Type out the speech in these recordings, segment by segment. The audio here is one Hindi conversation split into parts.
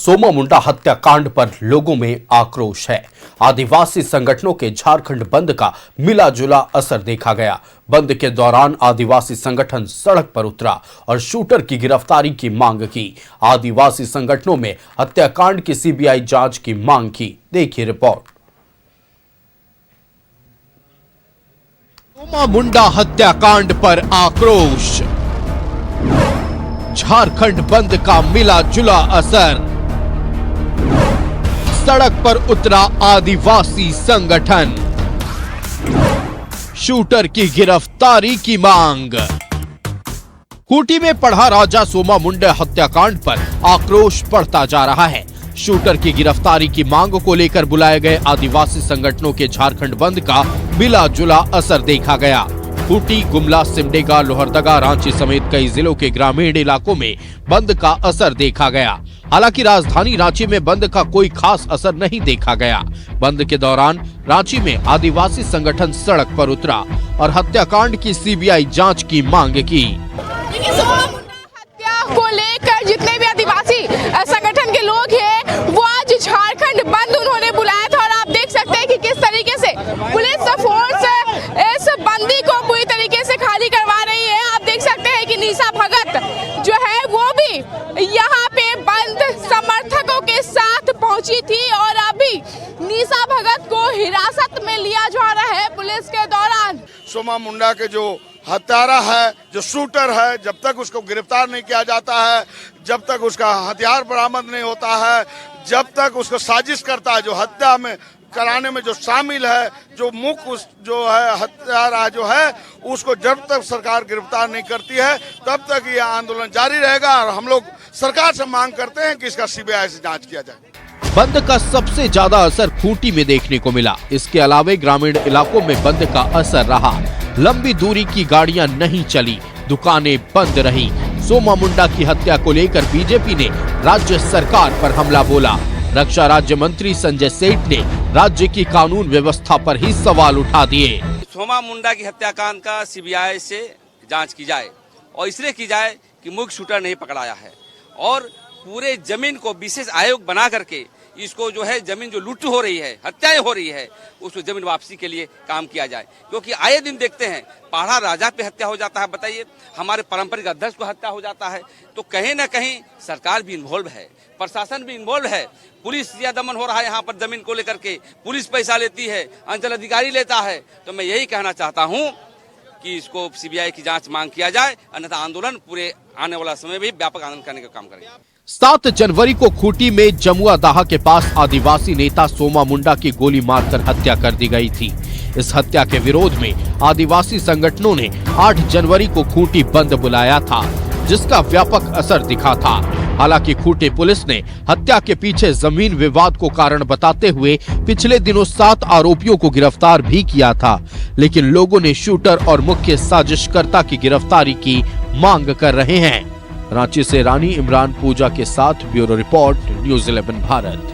सोमा मुंडा हत्याकांड पर लोगों में आक्रोश है। आदिवासी संगठनों के झारखंड बंद का मिला जुला असर देखा गया। बंद के दौरान आदिवासी संगठन सड़क पर उतरा और शूटर की गिरफ्तारी की मांग की। आदिवासी संगठनों में हत्याकांड की सीबीआई जांच की मांग की। देखिए रिपोर्ट। सोमा मुंडा हत्याकांड पर आक्रोश, झारखंड बंद का मिला जुला असर, सड़क पर उतरा आदिवासी संगठन, शूटर की गिरफ्तारी की मांग। खूंटी में पढ़ा राजा सोमा मुंडा हत्याकांड पर आक्रोश बढ़ता जा रहा है। शूटर की गिरफ्तारी की मांग को लेकर बुलाए गए आदिवासी संगठनों के झारखंड बंद का मिला जुला असर देखा गया। खूंटी, गुमला, सिमडेगा, लोहरदगा, रांची समेत कई जिलों के ग्रामीण इलाकों में बंद का असर देखा गया। हालांकि राजधानी रांची में बंद का कोई खास असर नहीं देखा गया। बंद के दौरान रांची में आदिवासी संगठन सड़क पर उतरा और हत्याकांड की सीबीआई जांच की मांग की। हत्या को लेकर जितने भी आदिवासी संगठन के लोग हैं वो आज झारखंड बंद उन्होंने बुलाया था और आप देख सकते हैं कि किस तरीके से पुलिस फोर्स इस बंदी को पूरी तरीके से खाली करवा रही है। आप देख सकते हैं कि निशा भगत जो है वो भी यहाँ पे बंद समर्थकों के साथ पहुंची थी और अभी निशा भगत को हिरासत में लिया जा रहा है पुलिस के दौरान। सोमा मुंडा के जो हत्यारा है, जो शूटर है, जब तक उसको गिरफ्तार नहीं किया जाता है, जब तक उसका हथियार बरामद नहीं होता है, जब तक उसको साजिश करता है, जो हत्या में कराने में जो शामिल है, जो मुख्य जो है हत्यारा जो है, उसको जब तक सरकार गिरफ्तार नहीं करती है तब तक ये आंदोलन जारी रहेगा। और हम लोग सरकार से मांग करते हैं कि इसका सीबीआई से जांच किया जाए। बंद का सबसे ज्यादा असर खूंटी में देखने को मिला। इसके अलावा ग्रामीण इलाकों में बंद का असर रहा। लंबी दूरी की गाड़ियां नहीं चली, दुकानें बंद रही। सोमा मुंडा की हत्या को लेकर बीजेपी ने राज्य सरकार पर हमला बोला। रक्षा राज्य मंत्री संजय सेठ ने राज्य की कानून व्यवस्था पर ही सवाल उठा दिए। सोमा मुंडा की हत्याकांड का सीबीआई से जांच की जाए और इसलिए की जाए कि मुख्य शूटर नहीं पकड़ाया है और पूरे जमीन को विशेष आयोग बना करके इसको जो है जमीन जो लूट हो रही है, हत्याएं हो रही है, उसको जमीन वापसी के लिए काम किया जाए। क्योंकि आए दिन देखते हैं पहाड़ा राजा पे हत्या हो जाता है, बताइए हमारे पारंपरिक अध्यक्ष को हत्या हो जाता है। तो कहीं ना कहीं सरकार भी इन्वॉल्व है, प्रशासन भी इन्वॉल्व है, पुलिस या दमन हो रहा है यहाँ पर जमीन को लेकर के। पुलिस पैसा लेती है, अंचल अधिकारी लेता है। तो मैं यही कहना चाहता हूँ कि इसको सीबीआई की जांच मांग किया जाए, अन्यथा आंदोलन पूरे आने वाला समय भी व्यापक आंदोलन करने का काम करेंगे। 7 जनवरी को खूंटी में जमुआ दाहा के पास आदिवासी नेता सोमा मुंडा की गोली मारकर हत्या कर दी गई थी। इस हत्या के विरोध में आदिवासी संगठनों ने 8 जनवरी को खूंटी बंद बुलाया था, जिसका व्यापक असर दिखा था। हालांकि खूंटी पुलिस ने हत्या के पीछे जमीन विवाद को कारण बताते हुए पिछले दिनों 7 आरोपियों को गिरफ्तार भी किया था, लेकिन लोगों ने शूटर और मुख्य साजिशकर्ता की गिरफ्तारी की मांग कर रहे हैं। रांची से रानी इमरान पूजा के साथ ब्यूरो रिपोर्ट, न्यूज़ 11 भारत।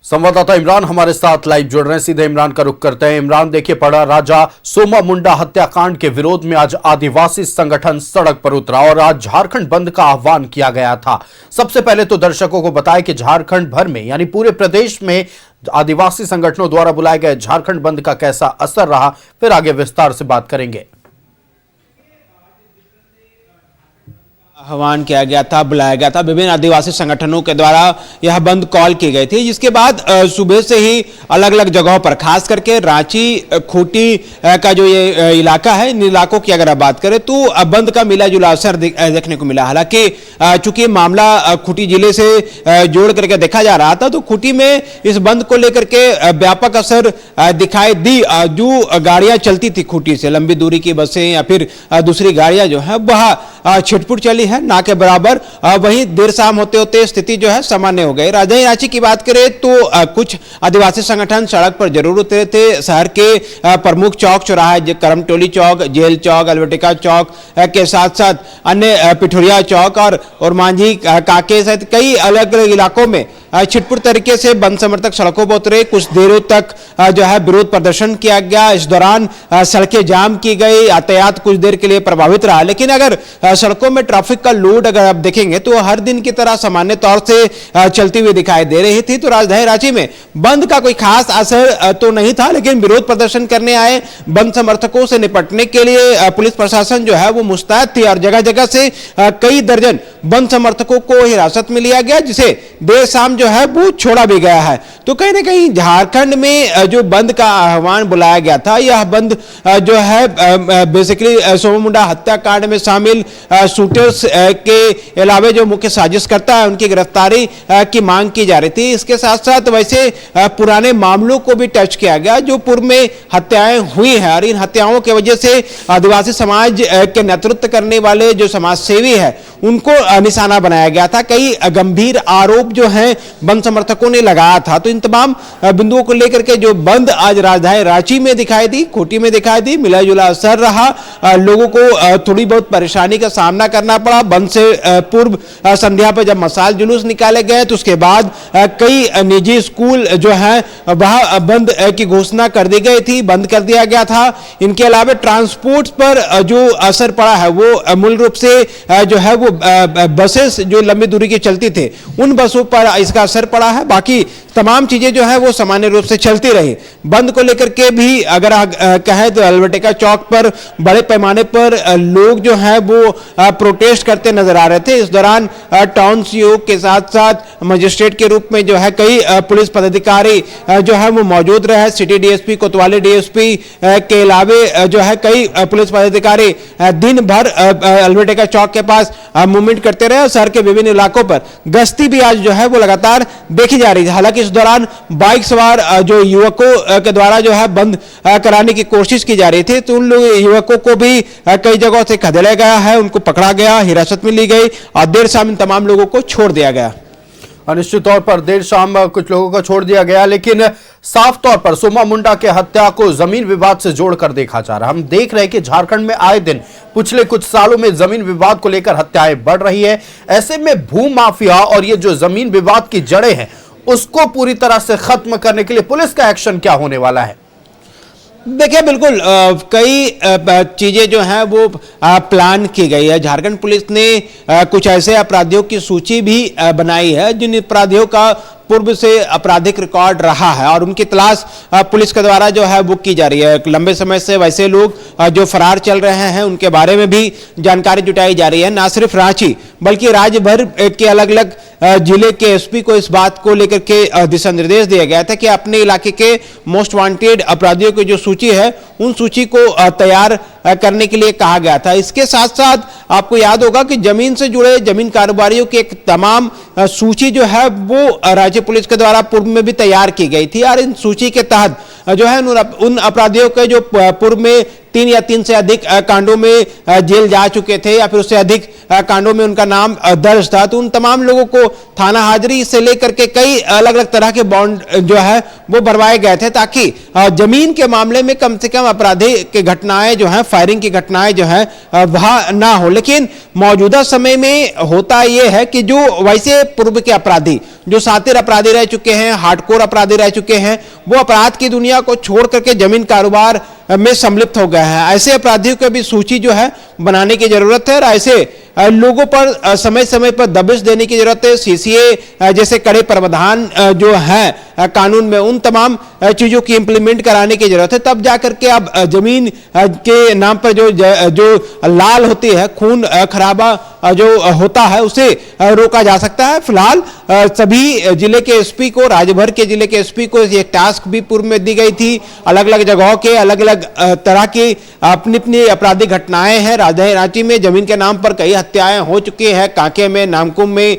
संवाददाता इमरान हमारे साथ लाइव जुड़ रहे हैं, सीधे इमरान का रुख करते हैं। इमरान, देखिए पड़ा राजा सोमा मुंडा हत्याकांड के विरोध में आज आदिवासी संगठन सड़क पर उतरा और आज झारखंड बंद का आह्वान किया गया था। सबसे पहले तो दर्शकों को बताएं कि झारखंड भर में यानी पूरे प्रदेश में आदिवासी संगठनों द्वारा बुलाए गए झारखंड बंद का कैसा असर रहा, फिर आगे विस्तार से बात करेंगे। आह्वान किया गया था, बुलाया गया था, विभिन्न आदिवासी संगठनों के द्वारा यह बंद कॉल की गई थी, जिसके बाद सुबह से ही अलग अलग जगहों पर, खास करके रांची, खूंटी का जो ये इलाका है, इन इलाकों की अगर आप बात करें तो बंद का मिला जुला असर देखने को मिला। हालांकि चूंकि मामला खूंटी जिले से जोड़ करके देखा जा रहा था, तो खूंटी में इस बंद को लेकर के व्यापक असर दिखाई दी। जो गाड़ियां चलती थी खूंटी से, लंबी दूरी की बसें या फिर दूसरी गाड़ियां जो है वह छिटपुट चली है, ना के बराबर। वहीं देर शाम होते होते स्थिति जो है सामान्य हो गई। राजधानी रांची की बात करें तो कुछ आदिवासी संगठन सड़क पर जरूर उतरे थे। शहर के प्रमुख चौक चौराहे, करमटोली चौक, जेल चौक, अलवेटिका चौक के साथ साथ अन्य पिठुरिया चौक और मांझी काके सहित कई अलग अलग इलाकों में छिटपुट तरीके से बंद समर्थक सड़कों पर उतरे। कुछ देरों तक जो है विरोध प्रदर्शन किया गया। इस दौरान सड़कें जाम की गई, यातायात कुछ देर के लिए प्रभावित रहा। लेकिन अगर सड़कों में ट्रैफिक का लोड अगर आप देखेंगे तो हर दिन की तरह सामान्य तौर से चलती हुई दिखाई दे रही थी। तो राजधानी रांची में बंद का कोई खास असर तो नहीं था, लेकिन विरोध प्रदर्शन करने आए बंद समर्थकों से निपटने के लिए पुलिस प्रशासन जो है वो मुस्तैद थी और जगह जगह से कई दर्जन बंद समर्थकों को हिरासत में लिया गया, जिसे देर शाम जो है वो छोड़ा भी गया है। तो कहीं ना कहीं झारखंड में जो बंद का आह्वान बुलाया गया था, यह बंद जो है बेसिकली सोमा मुंडा हत्याकांड में शामिल शूटर्स के अलावा जो मुख्य साजिशकर्ता है उनकी गिरफ्तारी की मांग की जा रही थी। इसके साथ साथ वैसे पुराने मामलों को भी टच किया गया जो पूर्व में हत्याएं हुई हैं और इन हत्याओं की वजह से आदिवासी समाज के नेतृत्व करने वाले जो समाज सेवी है उनको निशाना बनाया गया था। कई गंभीर आरोप जो हैं बंद समर्थकों ने लगाया था। तो इन तमाम बिंदुओं को लेकर के जो बंद आज राजधानी रांची में दिखाई दी, खूंटी में दिखाई दी, मिला जुला असर रहा। लोगों को थोड़ी बहुत परेशानी का सामना करना पड़ा। बंद से पूर्व संध्या पर जब मसाल जुलूस निकाले गए तो उसके बाद कई निजी स्कूल जो है वह बंद की घोषणा कर दी गई थी, बंद कर दिया गया था। इनके अलावा ट्रांसपोर्ट पर जो असर पड़ा है वो मूल रूप से जो है वो बसेस जो लंबी दूरी की चलती थे उन बसों पर इसका असर पड़ा है। बाकी तमाम चीजें जो है वो सामान्य रूप से चलती रही। बंद को लेकर के भी अगर कहें तो अल्बर्टेका चौक पर बड़े पैमाने पर लोग जो है वो प्रोटेस्ट करते नजर आ रहे थे। इस दौरान टाउन सीओ के साथ साथ मजिस्ट्रेट के रूप में जो है कई पुलिस पदाधिकारी जो है वो मौजूद रहे। सिटी डीएसपी, कोतवाली डीएसपी के अलावे जो है कई पुलिस पदाधिकारी दिन भर अल्बर्टेका चौक के पास मूवमेंट करते रहे और शहर के विभिन्न इलाकों पर गश्ती भी आज जो है वो लगातार देखी जा रही है। हालांकि इस दौरान बाइक सवार जो युवकों के द्वारा जो है बंद कराने की कोशिश की जा रही थी, तो उन लोग युवकों को भी कई जगहों से खदेड़ा गया है, उनको पकड़ा गया, हिरासत में ली गई और देर शाम इन तमाम लोगों को छोड़ दिया गया। अनिश्चित तौर पर देर शाम कुछ लोगों को छोड़ दिया गया, लेकिन साफ तौर पर सोमा मुंडा के हत्या को जमीन विवाद से जोड़कर देखा जा रहा है। हम देख रहे हैं कि झारखंड में आए दिन पिछले कुछ सालों में जमीन विवाद को लेकर हत्याएं बढ़ रही है। ऐसे में भू माफिया और ये जो जमीन विवाद की जड़ें हैं उसको पूरी तरह से खत्म करने के लिए पुलिस का एक्शन क्या होने वाला है? देखिए, बिल्कुल कई चीजें जो हैं वो प्लान की गई है। झारखंड पुलिस ने कुछ ऐसे अपराधियों की सूची भी बनाई है जिन अपराधियों का पूर्व से आपराधिक रिकॉर्ड रहा है और उनकी तलाश पुलिस के द्वारा जो है वो की जा रही है। लंबे समय से वैसे लोग जो फरार चल रहे हैं उनके बारे में भी जानकारी जुटाई जा रही है। ना सिर्फ रांची बल्कि राज्य भर के अलग अलग जिले के एसपी को इस बात को लेकर के दिशा निर्देश दिया गया था कि अपने इलाके के मोस्ट वांटेड अपराधियों की जो सूची है उन सूची को तैयार करने के लिए कहा गया था। इसके साथ साथ आपको याद होगा कि जमीन से जुड़े जमीन कारोबारियों की एक तमाम सूची जो है वो राज्य पुलिस के द्वारा पूर्व में भी तैयार की गई थी और इन सूची के तहत जो है उन अपराधियों के जो पूर्व में 3 या 3 से अधिक कांडों में जेल जा चुके थे या फिर उससे अधिक कांडों में उनका नाम दर्ज था, तो उन तमाम लोगों को थाना हाजिरी से लेकर के कई अलग अलग तरह के बॉन्ड जो है वो भरवाए गए थे ताकि जमीन के मामले में कम से कम अपराधी की घटनाएं जो है, फायरिंग की घटनाएं जो है वह ना हो। लेकिन मौजूदा समय में होता यह है कि जो वैसे पूर्व के अपराधी जो शातिर अपराधी रह चुके हैं, हार्डकोर अपराधी रह चुके हैं, वो अपराध की दुनिया को छोड़ करके जमीन कारोबार में सम्मिलित हो गए हैं। ऐसे अपराधियों की भी सूची जो है बनाने की जरूरत है और ऐसे लोगों पर समय समय पर दबिश देने की जरूरत है। सीसीए जैसे कड़े प्रावधान जो है कानून में उन तमाम चीजों की इंप्लीमेंट कराने की जरूरत है, तब जाकर के अब जमीन के नाम पर जो लाल होती है, खून खराबा जो होता है उसे रोका जा सकता है। फिलहाल सभी जिले के एसपी को, राज्य भर के जिले के एसपी को ये टास्क भी पूर्व में दी गई थी। अलग अलग जगहों के अलग अलग तरह की अपनी अपनी आपराधिक घटनाएं हैं। राजधानी रांची में जमीन के नाम पर कई हत्याएं हो चुकी हैं, कांके में, नामकुम में,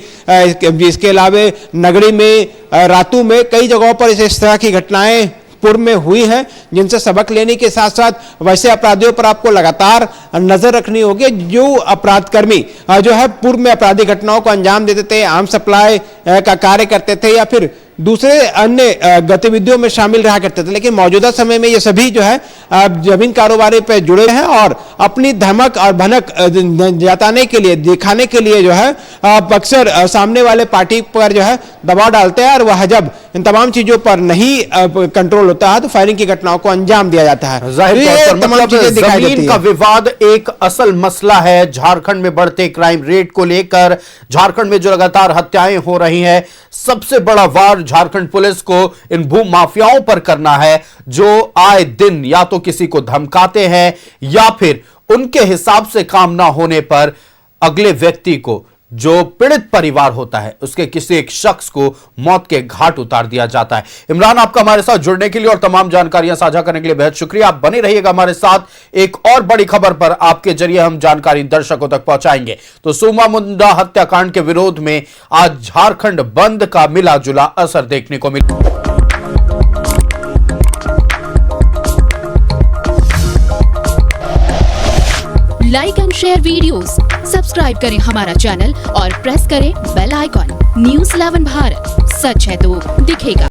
इसके अलावा नगरी में, रातू में, कई जगहों पर इस तरह की घटनाएं पूर्व में हुई है जिनसे सबक लेने के साथ साथ वैसे अपराधियों पर आपको लगातार नजर रखनी होगी जो अपराधकर्मी जो है पूर्व में अपराधिक घटनाओं को अंजाम देते थे, आर्म सप्लाई का कार्य करते थे या फिर दूसरे अन्य गतिविधियों में शामिल रहा करते थे, लेकिन मौजूदा समय में ये सभी जो है जमीन कारोबार पे जुड़े हैं और अपनी धमक और भनक जताने के लिए, दिखाने के लिए जो है अक्सर सामने वाले पार्टी पर जो है दबाव डालते हैं और वह जब इन तमाम चीजों पर नहीं कंट्रोल होता है तो फायरिंग की घटनाओं को अंजाम दिया जाता है। जाहिर तौर पर तमाम मतलब चीजें दिखाई देती जमीन का हैं। विवाद एक असल मसला है झारखंड में बढ़ते क्राइम रेट को लेकर। झारखंड में जो लगातार हत्याएं हो रही हैं, सबसे बड़ा वार झारखंड पुलिस को इन भू माफियाओं पर करना है जो आए दिन या तो किसी को धमकाते हैं या फिर उनके हिसाब से काम ना होने पर अगले व्यक्ति को, जो पीड़ित परिवार होता है, उसके किसी एक शख्स को मौत के घाट उतार दिया जाता है। इमरान, आपका हमारे साथ जुड़ने के लिए और तमाम जानकारियां साझा करने के लिए बेहद शुक्रिया। आप बने रहिएगा हमारे साथ। एक और बड़ी खबर पर आपके जरिए हम जानकारी दर्शकों तक पहुंचाएंगे। तो सोमा मुंडा हत्याकांड के विरोध में आज झारखंड बंद का मिला जुला असर देखने को मिला। Like and share videos, subscribe करें हमारा चैनल और प्रेस करें बेल आइकॉन। न्यूज़ 11 भारत, सच है तो दिखेगा।